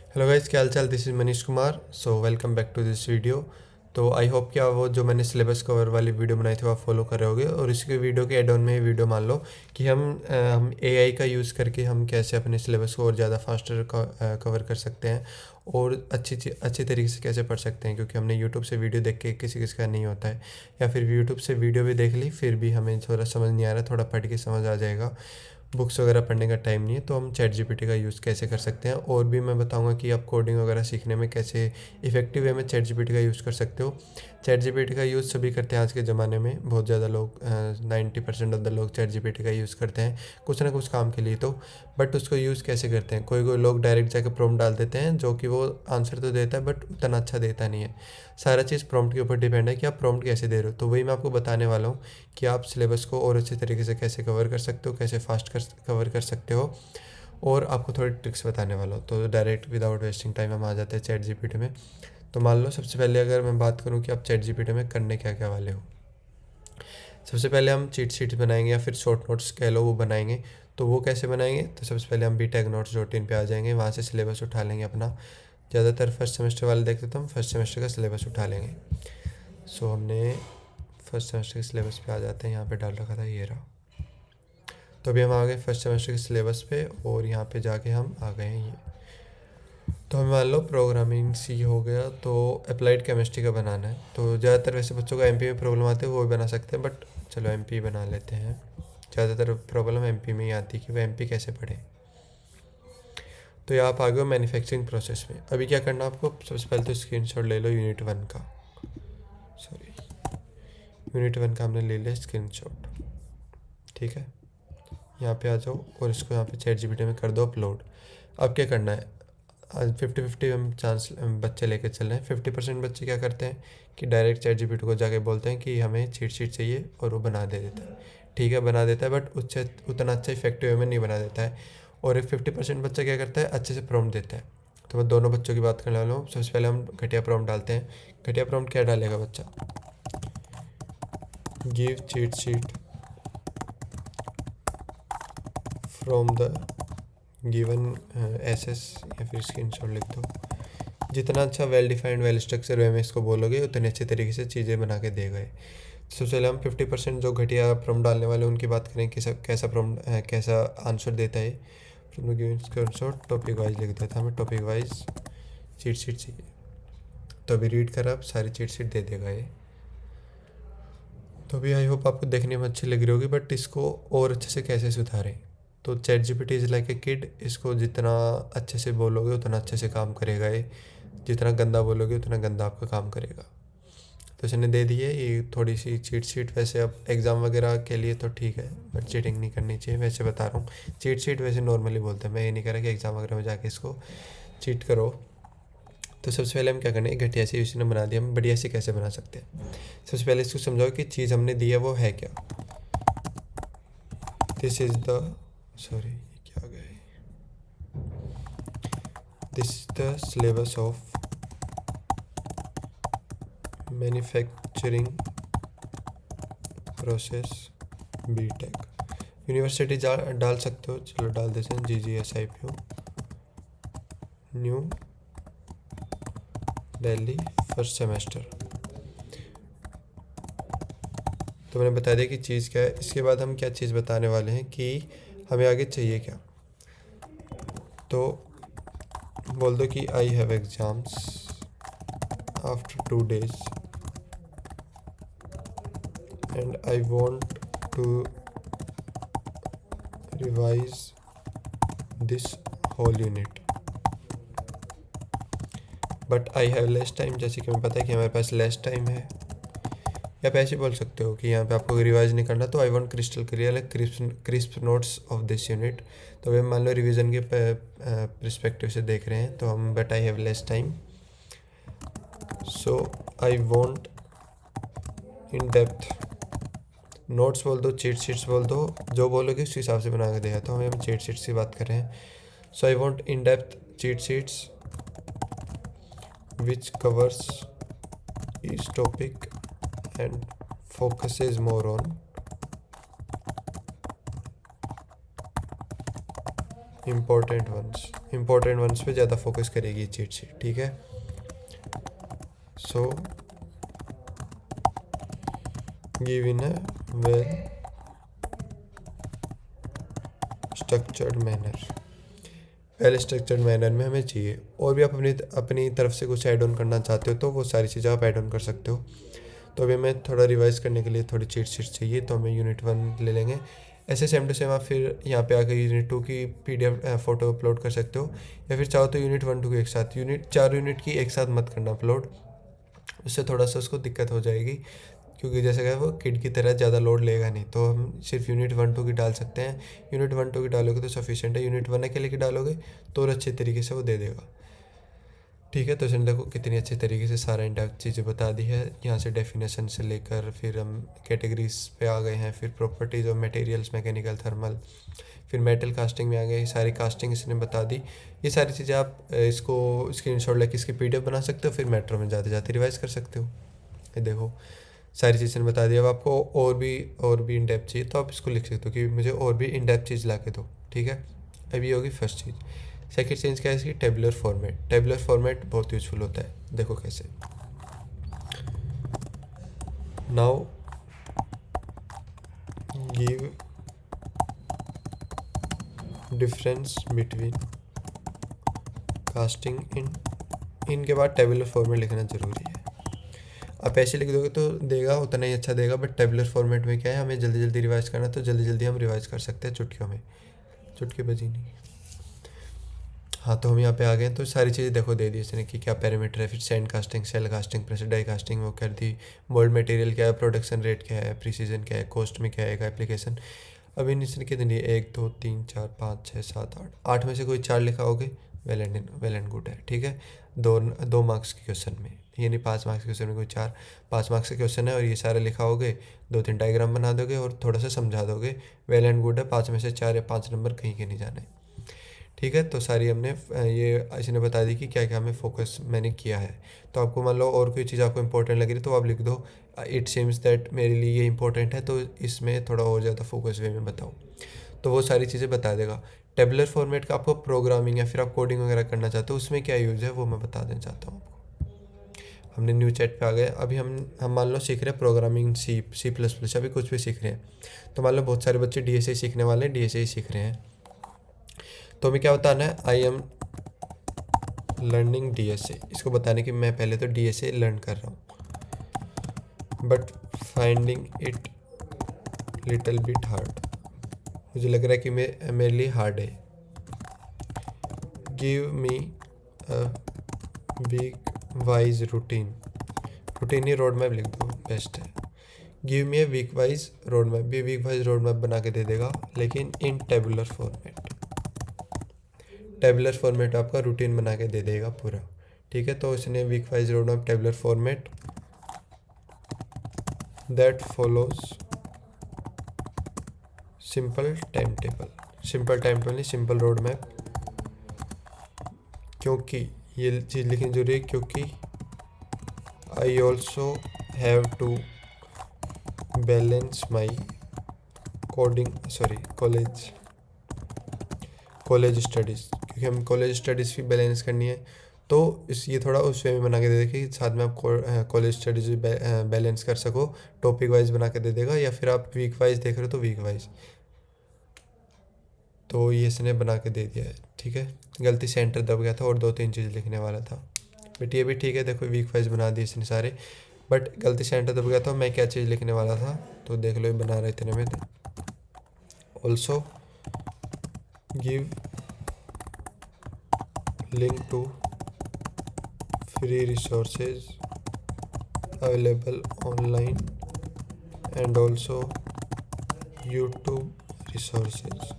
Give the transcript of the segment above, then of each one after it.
Hello guys, क्या हाल चाल। This is Manish Kumar. So welcome back to this video. तो आई होप कि आप वो जो मैंने सिलेबस कवर वाली वीडियो बनाई थी वो आप फॉलो कर रहे होगे। और इसके वीडियो के एड ऑन में ये वीडियो मान लो कि हम एआई का यूज़ करके हम कैसे अपने सिलेबस को और ज़्यादा फास्टर कवर कर सकते हैं और अच्छी तरीके से कैसे पढ़ सकते हैं। क्योंकि हमने यूट्यूब से वीडियो देख के किसी किसी का नहीं होता है, या फिर यूट्यूब से वीडियो भी देख ली फिर भी हमें थोड़ा समझ नहीं आ रहा, थोड़ा पढ़ के समझ आ जाएगा, बुक्स वगैरह पढ़ने का टाइम नहीं है, तो हम चैट जीपीटी का यूज़ कैसे कर सकते हैं। और भी मैं बताऊंगा कि आप कोडिंग वगैरह सीखने में कैसे इफेक्टिव वे में चैट जीपीटी का यूज़ कर सकते हो। चैट जीपीटी का यूज़ सभी करते हैं आज के ज़माने में, बहुत ज़्यादा लोग 90% ऑफ द लोग चैट जीपीटी का यूज़ करते हैं कुछ ना कुछ काम के लिए। तो बट उसको यूज़ कैसे करते हैं, कोई कोई लोग डायरेक्ट जाकर प्रॉम्प्ट डाल देते हैं जो कि वो आंसर तो देता है बट उतना अच्छा देता नहीं है। सारा चीज़ प्रॉम्प्ट के ऊपर डिपेंड है कि आप प्रॉम्प्ट कैसे दे रहे हो। तो वही मैं आपको बताने वाला हूँ कि आप सिलेबस को और अच्छे तरीके से कैसे कवर कर सकते हो, कैसे फास्ट कवर कर सकते हो, और आपको थोड़ी ट्रिक्स बताने वाला हूँ। तो डायरेक्ट विदाउट वेस्टिंग टाइम हम आ जाते हैं चैट जीपीटी में। तो मान लो सबसे पहले अगर मैं बात करूँ कि आप चैट जीपीटी में करने क्या क्या वाले हो। सबसे पहले हम चीट शीट्स बनाएंगे या फिर शॉर्ट नोट्स कह लो, वो बनाएंगे। तो वो कैसे बनाएंगे, तो सबसे पहले हम BTechNotes.in पे आ जाएंगे, वहाँ से सिलेबस उठा लेंगे अपना। ज़्यादातर फर्स्ट सेमेस्टर वाले देखते तो हम फर्स्ट सेमेस्टर का सिलेबस उठा लेंगे। सो हमने फर्स्ट सेमेस्टर के सिलेबस पे आ जाते हैं, यहाँ पे डाल रखा था, ये रहा। तो अभी हम आ गए फर्स्ट सेमेस्टर के सिलेबस पे और यहाँ पे जाके हम आ गए हैं ये। तो हमें मान लो प्रोग्रामिंग सी हो गया, तो अप्लाइड केमिस्ट्री का बनाना है। तो ज़्यादातर वैसे बच्चों को एमपी में प्रॉब्लम आती है, वो भी बना सकते हैं, बट चलो एमपी बना लेते हैं। ज़्यादातर प्रॉब्लम एमपी में ही आती है कि वो एमपी कैसे पढ़े। तो यहाँ आप आ गए हो मैन्युफैक्चरिंग प्रोसेस में। अभी क्या करना है आपको, सबसे पहले तो स्क्रीनशॉट ले लो यूनिट 1 का। सॉरी, यूनिट 1 का हमने ले लिया स्क्रीनशॉट। ठीक है, यहाँ पे आ जाओ और इसको यहाँ पे चैट जीपीटी में कर दो अपलोड। अब क्या करना है, आज 50-50 हम चांस बच्चे लेके चल रहे हैं। 50% बच्चे क्या करते हैं कि डायरेक्ट चैट जीपीटी को जाके बोलते हैं कि हमें चीट शीट चाहिए और वो बना दे देता है। ठीक है, बना देता है, बट उससे उतना अच्छा इफेक्टिव वे में नहीं बना देता है। और एक 50% बच्चा क्या करता है, अच्छे से प्रॉम्प्ट देता है। तो मैं दोनों बच्चों की बात करने वाला हूँ। सबसे पहले हम घटिया प्रॉम्प्ट डालते हैं। घटिया प्रॉम्प्ट क्या डालेगा बच्चा, give cheat sheet from the given essays, या फिर स्क्रीनशॉट लिख दो। जितना अच्छा well defined well structure way में इसको बोलोगे उतने अच्छे तरीके से चीज़ें बना के दे गए। सबसे पहले हम 50% जो घटिया प्रॉम्प्ट डालने वाले उनकी बात करें, कैसा प्रॉम्प्ट कैसा आंसर देता है। From the given screenshot topic wise लिख देता, हमें टॉपिक वाइज चीट शीट चाहिए। तो अभी रीड कर आप सारी चीट शीट दे देगा ये। तो अभी आई होप आपको देखने में अच्छी लग रही होगी, बट इसको और अच्छे से कैसे सुधारें। तो chat GPT is like a kid, इसको जितना अच्छे से बोलोगे उतना अच्छे से काम करेगा ये, जितना गंदा बोलोगे उतना गंदा आपका काम करेगा। तो इसने दे दी है ये थोड़ी सी चीट शीट। वैसे अब एग्ज़ाम वगैरह के लिए तो ठीक है, बट चीटिंग नहीं करनी चाहिए, वैसे बता रहा हूँ। चीट शीट वैसे नॉर्मली बोलते हैं, मैं ये नहीं कह रहा कि एग्ज़ाम वगैरह में जाके इसको चीट करो। तो सबसे पहले हम क्या करने, घटिया सी उसने बना दिया, हम बढ़िया सी कैसे बना सकते हैं। सबसे पहले इसको समझाओ कि चीज़ हमने दी है वो है क्या। दिस इज़ द, सॉरी क्या आ गया, this is the syllabus of manufacturing process BTech. University डाल सकते हो, चलो डाल देते हैं GGSIPU new Delhi first semester. तो मैंने बता दिया कि चीज़ क्या है। इसके बाद हम क्या चीज़ बताने वाले हैं कि हमें आगे चाहिए क्या। तो बोल दो कि I have exams after 2 days and I want to revise this whole unit but I have less time. जैसे कि हमें पता है कि हमारे पास लेस टाइम है। या आप ऐसे बोल सकते हो कि यहाँ पे आपको रिवाइज नहीं करना, तो I want crystal clear crisp notes of this unit. तो अभी हम मान लो रिवीजन के परस्पेक्टिव से देख रहे हैं, तो हम but I have less time, so I want in depth notes बोल दो, चीट शीट्स बोल दो, जो बोलोगे उस हिसाब से बना के देगा। तो हम चीट शीट्स की बात कर रहे हैं। So I want in depth cheat sheets which covers each topic and focuses more on important ones पे ज़्यादा फोकस करेगी ये चीट शीट, ठीक है। So give in a well structured manner में हमें चाहिए। और भी आप अपनी तरफ से कुछ ऐड ऑन करना चाहते हो तो वो सारी चीज़ें आप ऐड ऑन कर सकते हो। तो अभी हमें थोड़ा रिवाइज करने के लिए थोड़ी चीट शीट चाहिए, तो हमें यूनिट 1 ले लेंगे। ऐसे सेम टू सेम आप फिर यहाँ पे आकर यूनिट 2 की PDF फ़ोटो अपलोड कर सकते हो, या फिर चाहो तो यूनिट 1 2 की एक साथ, 4 यूनिट की एक साथ मत करना अपलोड, उससे थोड़ा सा उसको दिक्कत हो जाएगी, क्योंकि जैसे कि वो किड की तरह ज़्यादा लोड लेगा नहीं। तो हम सिर्फ यूनिट 1 2 की डाल सकते हैं। यूनिट 1 2 की डालोगे तो सफिशिएंट है, यूनिट 1 अकेले की डालोगे तो और अच्छे तरीके से वो दे देगा, ठीक है। तो इसने देखो कितनी अच्छे तरीके से सारा इंडेप्थ चीज़ें बता दी है। यहाँ से डेफिनेशन से लेकर फिर हम कैटेगरीज पे आ गए हैं, फिर properties of materials, mechanical, thermal, फिर मेटल कास्टिंग में आ गए, सारी कास्टिंग इसने बता दी। ये सारी चीज़ें आप इसको स्क्रीनशॉट लेके इसकी PDF बना सकते हो, फिर मेट्रो में जाते जाते रिवाइज कर सकते हो। ये देखो सारी चीज़ें बता दी। अब आपको और भी इन डेप्थ चाहिए तो आप इसको लिख सकते हो कि मुझे और भी इन डेप्थ चीज़ ला के दो, ठीक है। अभी होगी फर्स्ट चीज़। सेकंड चीज़ क्या है इसकी, टेबुलर फॉर्मेट बहुत यूज़फुल होता है। देखो कैसे, now give difference between casting इनके बाद टेबुलर फॉर्मेट लिखना ज़रूरी है। आप ऐसे लिख दोगे तो देगा उतना ही अच्छा देगा, बट टेबुलर फॉर्मेट में क्या है, हमें जल्दी जल्दी रिवाइज करना, तो जल्दी जल्दी हम रिवाइज कर सकते हैं चुटकियों में, चुटकी बजी नहीं। हाँ, तो हम यहाँ पे आ गए, तो सारी चीज़ें देखो दे दी इसने कि क्या पैरामीटर है, फिर sand casting, shell casting, pressure die casting वो कर दी, मोल्ड मटेरियल क्या है, प्रोडक्शन रेट क्या है, प्रीसीजन क्या है, कॉस्ट में क्या है, एप्लीकेशन। अभी इसने कितनी, 1 2 3 4 5 6 7 8 में से कोई 4 लिखा होगे, वेल एंड गुड है, ठीक है। 2 मार्क्स के क्वेश्चन में, यानी 5 मार्क्स के क्वेश्चन में कोई 5 मार्क्स के क्वेश्चन है और ये सारे लिखा होगे, 2 3 डायग्राम बना दोगे और थोड़ा सा समझा दोगे, वेल एंड गुड है। 5 में से 4 या 5 नंबर कहीं के नहीं जाने, ठीक है। तो सारी हमने ये इसने बता दी कि क्या क्या हमें फोकस मैंने किया है। तो आपको मान लो और कोई चीज़ आपको इंपॉर्टेंट लग रही तो आप लिख दो इट सीम्स दैट मेरे लिए ये इंपॉर्टेंट है, तो इसमें थोड़ा और ज़्यादा फोकस वे में बताओ, तो वो सारी चीज़ें बता देगा। टेबुलर फॉर्मेट का आपको प्रोग्रामिंग या फिर आप कोडिंग वगैरह करना चाहते हो उसमें क्या यूज़ है वो मैं बता देना चाहता हूँ आपको। हमने न्यू चैट पे आ गए। अभी हम मान लो सीख रहे हैं प्रोग्रामिंग C++, अभी कुछ भी सीख रहे हैं। तो मान लो बहुत सारे बच्चे DSA सीखने वाले हैं, DSA सीख रहे हैं, तो हमें क्या बताना है, आई एम लर्निंग DSA, इसको बताने कि मैं पहले तो DSA लर्न कर रहा हूँ, but finding it little bit hard, मुझे लग रहा है कि मेरे लिए हार्ड है। Give me a week wise routine ही रोड मैप लिख दो, बेस्ट है। Give me a week wise road map, भी वीक वाइज रोड मैप बना के दे देगा, लेकिन इन टेबुलर फॉर्मेट आपका रूटीन बना के दे देगा पूरा, ठीक है। तो इसने week wise road map tabular format that follows simple time table नहीं, सिंपल रोड मैप। क्योंकि ये चीज़ लिखनी जरूरी है, क्योंकि I also have to balance my college studies, क्योंकि हम कॉलेज स्टडीज़ भी बैलेंस करनी है। तो ये थोड़ा उस वे में बना के दे देगा कि साथ में आप कॉलेज स्टडीज़ भी बैलेंस कर सको, टॉपिक वाइज बना के दे देगा, या फिर आप वीक वाइज देख रहे हो तो वीक वाइज। तो ये इसने बना के दे दिया है, ठीक है। गलती से एंटर दब गया था और 2 3 चीज़ लिखने वाला था, बट ये भी ठीक है। देखो वीक वाइज बना दिए इसने सारे, बट गलती से एंटर दब गया था, मैं क्या चीज़ लिखने वाला था तो देख लो ये बना रहे इतने में। Also give link to free resources available online and also YouTube resources.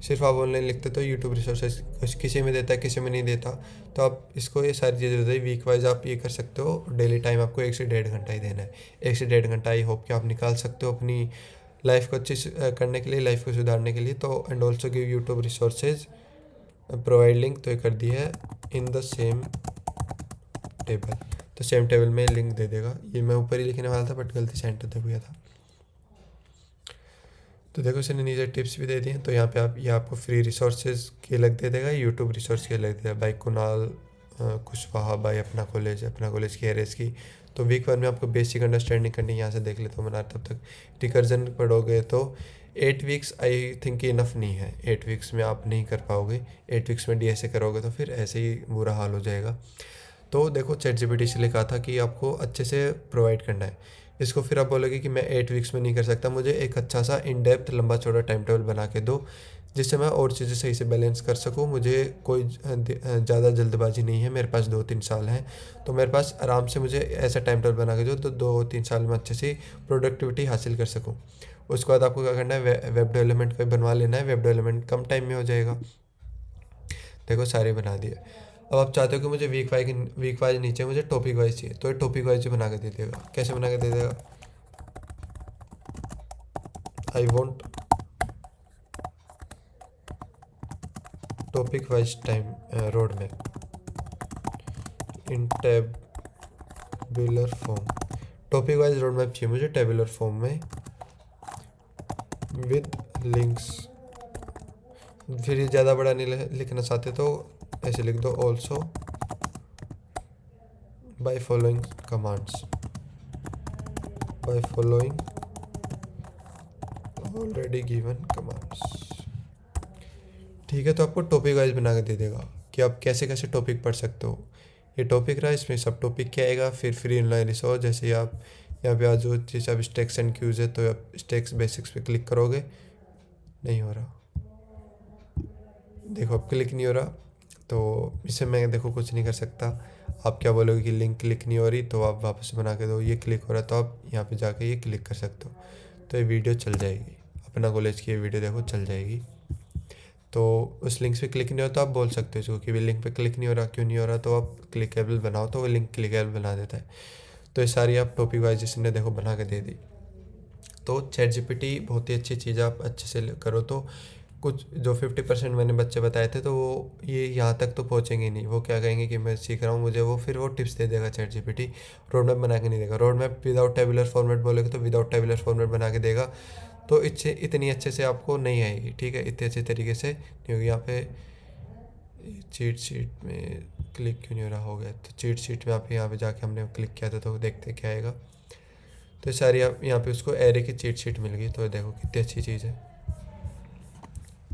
सिर्फ आप ऑनलाइन लिखते तो यूट्यूब रिसोर्सेज कुछ किसी में देता है, किसी में नहीं देता, तो आप इसको ये सारी चीज़ें देते वीक वाइज आप ये कर सकते हो। डेली टाइम आपको 1 से 1.5 घंटा ही देना है, 1 से 1.5 घंटा। आई होप कि आप निकाल सकते हो अपनी लाइफ को अच्छी करने के लिए, लाइफ को सुधारने के लिए। तो and also give YouTube resources provide link, तो ये कर दी है इन द सेम टेबल, तो सेम टेबल में लिंक दे देगा। ये मैं ऊपर ही लिखने वाला था बट गलती से एंटर दब गया था। तो देखो इसने नीचे टिप्स भी दे दिए हैं। तो यहाँ पे आप ये आपको फ्री रिसोर्सेज के अलग दे देगा, यूट्यूब रिसोर्स के अलग दे देगा। बाई कुणाल कुशवाहा, बाई अपना कॉलेज की एरेस की। तो वीक 1 में आपको बेसिक अंडरस्टैंडिंग करनी है, यहाँ से देख लेता हूँ बना। तब तक रिकर्जन पढ़ोगे तो 8 वीक्स आई थिंक इनफ नहीं है। 8 वीक्स में आप नहीं कर पाओगे। 8 वीक्स में DSA करोगे तो फिर ऐसे ही बुरा हाल हो जाएगा। तो देखो ChatGPT से लिखा था कि आपको अच्छे से प्रोवाइड करना है इसको। फिर आप बोलोगे कि मैं 8 वीक्स में नहीं कर सकता, मुझे एक अच्छा सा इन डेप्थ लंबा चौड़ा टाइम टेबल बना के दो जिससे मैं और चीज़ें सही से बैलेंस कर सकूं। मुझे कोई ज़्यादा जल्दबाजी नहीं है, मेरे पास 2-3 साल हैं। तो मेरे पास आराम से मुझे ऐसा टाइम टेबल बना के जो तो 2-3 साल में अच्छे से प्रोडक्टिविटी हासिल कर सकूँ। उसके बाद आपको क्या करना है, वेब डेवलपमेंट पे बनवा लेना है। वेब डेवलपमेंट कम टाइम में हो जाएगा। देखो सारे बना दिए। अब आप चाहते हो कि मुझे वीक वाइज नीचे मुझे टॉपिक वाइज चाहिए, तो ये टॉपिक वाइज बना के दे देगा। कैसे बना के दे देगा, I want topic wise time road map in tabular form. Topic wise road map चाहिए मुझे टेबुलर फॉर्म में विद लिंक्स। फिर ये ज़्यादा बड़ा नहीं लिखना चाहते तो ऐसे लिख दो, also by following commands, by following already given commands. ठीक है, तो आपको टॉपिक वाइज बना के दे देगा कि आप कैसे कैसे टॉपिक पढ़ सकते हो। ये टॉपिक रहा, इसमें सब टॉपिक क्या आएगा। फिर फ्री ऑनलाइन रिसोर्स, जैसे आप यहाँ पे आज जो जैसे आप स्टैक्स एंड क्यूज है तो आप स्टैक्स बेसिक्स पे क्लिक करोगे, नहीं हो रहा, देखो अब क्लिक नहीं हो रहा। तो इससे मैं देखो कुछ नहीं कर सकता। आप क्या बोलोगे कि लिंक क्लिक नहीं हो रही, तो आप वापस बना के दो। ये क्लिक हो रहा है तो आप यहाँ पे जाके ये क्लिक कर सकते हो, तो ये वीडियो चल जाएगी। अपना कॉलेज की ये वीडियो देखो चल जाएगी। तो उस लिंक पे क्लिक नहीं हो तो आप बोल सकते हो इसको कि लिंक पे क्लिक नहीं हो रहा, क्यों नहीं हो रहा, तो आप क्लिकेबल बनाओ, तो वो लिंक क्लिकेबल बना देता है। तो ये सारी आप टॉपिक वाइज इसने देखो बना के दे दी। तो ChatGPT बहुत ही अच्छी चीज़ है, आप अच्छे से करो तो कुछ जो 50% मैंने बच्चे बताए थे, तो वो ये यहाँ तक तो पहुँचेंगे नहीं। वो क्या कहेंगे कि मैं सीख रहा हूँ, मुझे वो फिर वो टिप्स दे देगा ChatGPT, रोड मैप बना के नहीं देगा। Road map without tabular format बोलेगा तो विदाउट टेबुलर फॉर्मेट बना के देगा। तो इतनी अच्छे से आपको नहीं आएगी, ठीक है, इतने अच्छे तरीके से नहीं होगी। यहाँ पे चीट शीट में क्लिक क्यों नहीं हो रहा, हो गया। तो चीट शीट में आप यहाँ पे जाके हमने क्लिक किया था, तो देखते क्या आएगा। तो सारी आप यहाँ पे उसको एरे की चीट शीट मिल गई। तो देखो कितनी अच्छी चीज़ है,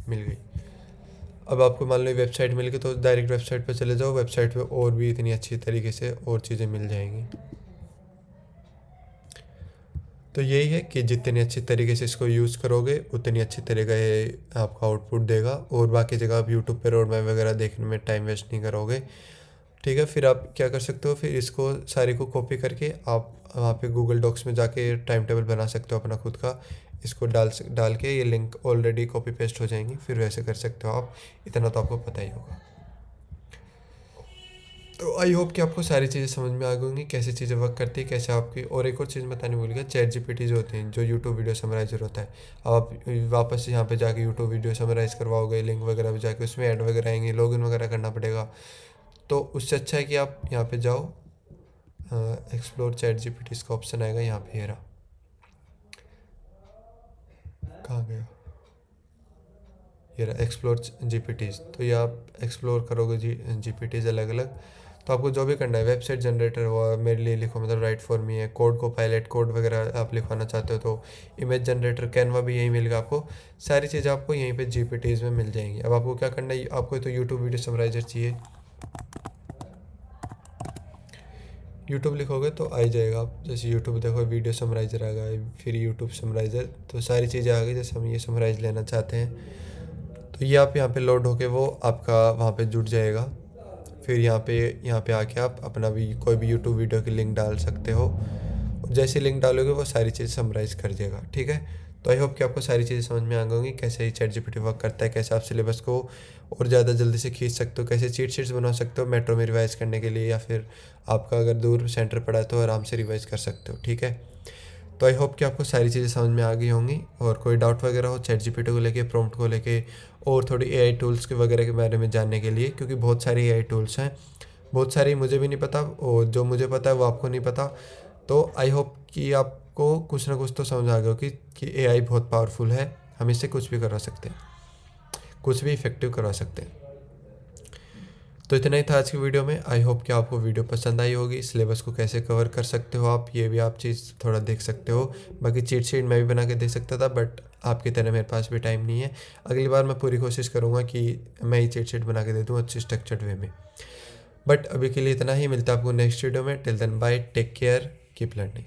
मिल गई। अब आपको मान लो वेबसाइट मिल गई तो डायरेक्ट वेबसाइट पे चले जाओ। वेबसाइट पे और भी इतनी अच्छी तरीके से और चीज़ें मिल जाएंगी। तो यही है कि जितनी अच्छी तरीके से इसको यूज़ करोगे उतनी अच्छी तरीके ये आपको आउटपुट देगा। और बाकी जगह आप यूट्यूब पे रोड मैप वगैरह देखने में टाइम वेस्ट नहीं करोगे, ठीक है। फिर आप क्या कर सकते हो, फिर इसको सारी को कॉपी करके आप वहाँ पे गूगल डॉक्स में जाके टाइम टेबल बना सकते हो अपना खुद का। इसको डाल के ये लिंक ऑलरेडी कॉपी पेस्ट हो जाएंगी, फिर वैसे कर सकते हो आप। इतना तो आपको पता ही होगा। तो आई होप कि आपको सारी चीज़ें समझ में आ गई होंगी, कैसे चीज़ें वर्क करती है, कैसे आपकी। और एक और चीज़ बताने भूल गया, ChatGPT जो होते हैं, जो यूट्यूब वीडियो समराइजर होता है। अब आप वापस यहाँ पे जाके यूट्यूब वीडियो समराइज़ करवाओगे, लिंक वगैरह पे जाके उसमें ऐड वगैरह आएंगे, लॉगिन वगैरह करना पड़ेगा। तो उससे अच्छा है कि आप यहाँ पे जाओ, एक्सप्लोर ChatGPT इसका ऑप्शन आएगा यहाँ पे, ये रहा। कहाँ गया, ये रहा एक्सप्लोर GPTs। तो ये आप एक्सप्लोर करोगे GPTs अलग अलग। तो आपको जो भी करना है, वेबसाइट जनरेटर हुआ, मेरे लिए लिखो, मतलब राइट फॉर मी है, कोड को पायलट कोड वगैरह आप लिखवाना चाहते हो तो इमेज जनरेटर कैनवा भी यहीं मिलेगा आपको। सारी चीज़ें आपको यहीं पे GPTs में मिल जाएंगी। अब आपको क्या करना है, आपको तो यूट्यूब वीडियो समराइजर चाहिए, यूट्यूब लिखोगे तो आ ही जाएगा। आप जैसे यूट्यूब देखो वीडियो समराइजर आ गया, फिर यूट्यूब समराइजर, तो सारी चीज़ें आ गई। जैसे हम ये समराइज लेना चाहते हैं तो ये आप यहाँ पे लोड होके वो आपका वहाँ पे जुड़ जाएगा। फिर यहाँ पे आके आप अपना भी कोई भी यूट्यूब वीडियो की लिंक डाल सकते हो। जैसे लिंक डालोगे वो सारी चीज़ समराइज़ कर देगा, ठीक है। तो आई होप कि आपको सारी चीज़ें समझ में आ गई होंगी, कैसे ही ChatGPT वर्क करता है, कैसे आप सिलेबस को और ज़्यादा जल्दी से खींच सकते हो, कैसे चीट शीट्स बना सकते हो मेट्रो में रिवाइज़ करने के लिए, या फिर आपका अगर दूर सेंटर पड़ा है तो आराम से रिवाइज़ कर सकते हो, ठीक है। तो आई होप कि आपको सारी चीज़ें समझ में आ गई होंगी। और कोई डाउट वगैरह हो ChatGPT को लेके, प्रॉम्प्ट को लेके, और थोड़ी AI टूल्स के वगैरह के बारे में जानने के लिए, क्योंकि बहुत सारी AI टूल्स हैं, बहुत सारी मुझे भी नहीं पता, और जो मुझे पता है वो आपको नहीं पता। तो आई होप कि आपको कुछ ना कुछ तो समझ आ गया हो कि AI बहुत पावरफुल है हम इससे कुछ भी करवा सकते हैं, कुछ भी इफेक्टिव करवा सकते हैं। तो इतना ही था आज की वीडियो में। आई होप कि आपको वीडियो पसंद आई होगी। सिलेबस को कैसे कवर कर सकते हो आप, ये भी आप चीज़ थोड़ा देख सकते हो। बाकी चीट शीट मैं भी बना के दे सकता था, बट आपकी तरह मेरे पास भी टाइम नहीं है। अगली बार मैं पूरी कोशिश करूँगा कि मैं ही चीट शीट बना के दे दूँ अच्छी स्ट्रक्चर्ड वे में। बट अभी के लिए इतना ही, मिलता है आपको नेक्स्ट वीडियो में। Till then bye, take care, keep learning.